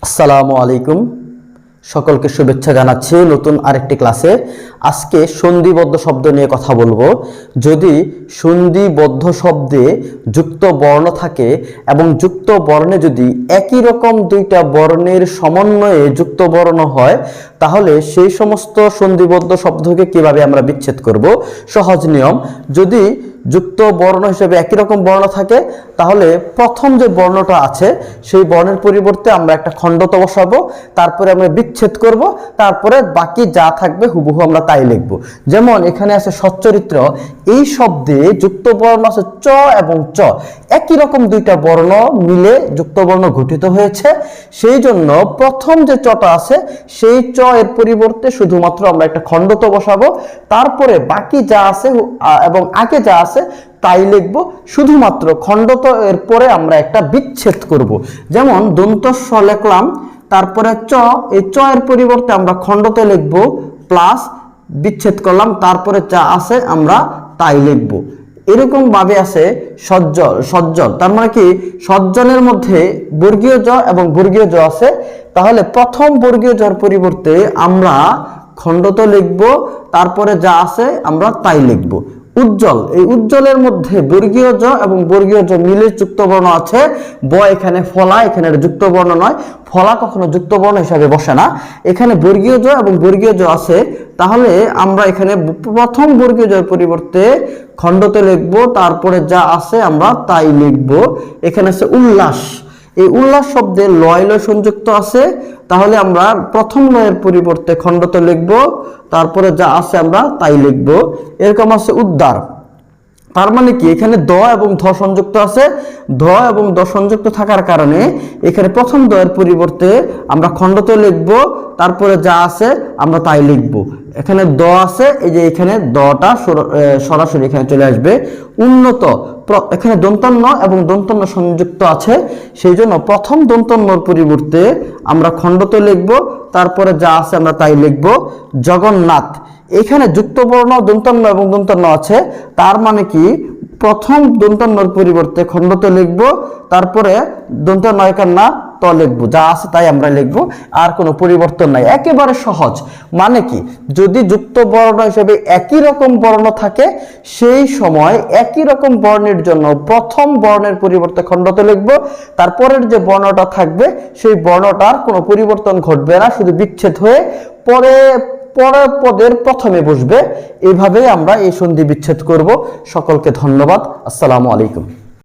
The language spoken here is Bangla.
আসসালামু আলাইকুম। সকলকে শুভেচ্ছা জানাচ্ছি নতুন আরেকটি ক্লাসে। আজকে সন্ধিবদ্ধ শব্দ নিয়ে কথা বলবো। যদি সন্ধিবদ্ধ শব্দে যুক্ত বর্ণ থাকে এবং যুক্ত বর্ণে যদি একই রকম দুইটা বর্ণের সমন্বয়ে যুক্ত বর্ণ হয়, তাহলে সেই সমস্ত সন্ধিবদ্ধ শব্দকে কিভাবে আমরা বিচ্ছেদ করব। সহজ নিয়ম, যদি যুক্ত বর্ণ হিসেবে একই রকম বর্ণ থাকে, তাহলে প্রথম যে বর্ণটা আছে সেই বর্ণের পরিবর্তে আমরা একটা খণ্ডত বসাবো, তারপরে আমরা বিচ্ছেদ করব, তারপরে বাকি যা থাকবে হুবহু আমরা তাই লিখব। যেমন এখানে আছে সচ্চরিত্র, এই শব্দে যুক্ত বর্ণ আছে চ এবং চ, একই রকম দুইটা বর্ণ মিলে যুক্ত বর্ণ গঠিত হয়েছে। সেই জন্য প্রথম যে চটা আছে সেই চ এর পরিবর্তে শুধুমাত্র আমরা একটা খণ্ডত বসাবো, তারপরে বাকি যা আছে এবং আগে যা আছে তাই লিখবো। শুধুমাত্র খণ্ডত এর পরে আমরা একটা বিচ্ছেদ করব। যেমন দন্ত স লিখলাম, তারপরে চ, এই চ এর পরিবর্তে আমরা খণ্ডত লিখবো প্লাস বিচ্ছেদ করলাম, তারপরে যা আছে আমরা তাই লিখবো। এরকম ভাবে আছে সজ্জল, সজ্জল তার মানে কি সজ্জনের মধ্যে বর্গীয় জ এবং বর্গীয় জ আছে, তাহলে প্রথম বর্গীয় জর পরিবর্তে আমরা খণ্ডত লিখব, তারপরে যা আছে আমরা তাই লিখব। উজ্জ্বল, এই উজ্জ্বলের মধ্যে বর্গীয় জ এবং বর্গীয় জ মিলে যুক্ত বর্ণ আছে, ব এখানে ফলা, এখানে যুক্ত বর্ণ নয়, ফলা কখনো যুক্ত বর্ণ হিসাবে বসে না। এখানে বর্গীয় জ এবং বর্গীয় জ আছে, তাহলে আমরা এখানে প্রথম বর্গীয় জের পরিবর্তে খণ্ডতে লিখব, তারপরে যা আছে আমরা তাই লিখব। এখানে আছে উল্লাস, এই উল্লাস শব্দে লয় লয় সংযুক্ত আছে, তাহলে আমরা প্রথম লয়ের পরিবর্তে খণ্ডতে লিখব, তারপরে যা আছে আমরা তাই লিখব। এরকম আছে উদ্ধার, তার মানে কি এখানে দ এবং ধ সংযুক্ত আছে, ধ এবং দ সংযুক্ত থাকার কারণে এখানে প্রথম দ এর পরিবর্তে আমরা খণ্ডতে লিখব, তারপরে যা আছে আমরা তাই লিখব। এখানে দ আছে, এই যে এখানে দটা সরাসরি এখানে চলে আসবে। উন্নত, এখানে দন্তন্য এবং দন্তন্য সংযুক্ত আছে, সেই জন্য প্রথম দন্তন্যর পরিবর্তে আমরা খণ্ডতে লিখব, তারপরে যা আছে আমরা তাই লিখব। জগন্নাথ, এখানে যুক্ত বর্ণ দন্তন্য এবং দন্তন্য আছে, তার মানে কি প্রথম দন্তন্যর পরিবর্তে খণ্ডতে লিখব, তারপরে দন্ত নয়কার না ত লিখব, যা আছে তাই আমরা লিখব, আর কোনো পরিবর্তন নাই। একেবারে সহজ। মানে কি যদি যুক্ত বর্ণ হিসেবে একই রকম বর্ণ থাকে, সেই সময় একই রকম বর্ণের জন্য প্রথম বর্ণের পরিবর্তে খণ্ডতে লিখব, তারপরের যে বর্ণটা থাকবে সেই বর্ণটার কোনো পরিবর্তন ঘটবে না, শুধু বিচ্ছেদ হয়ে পরের পদের প্রথমে বসবে। এইভাবে আমরা এই সন্ধি বিচ্ছেদ করব। সকলকে ধন্যবাদ। আসসালামু আলাইকুম।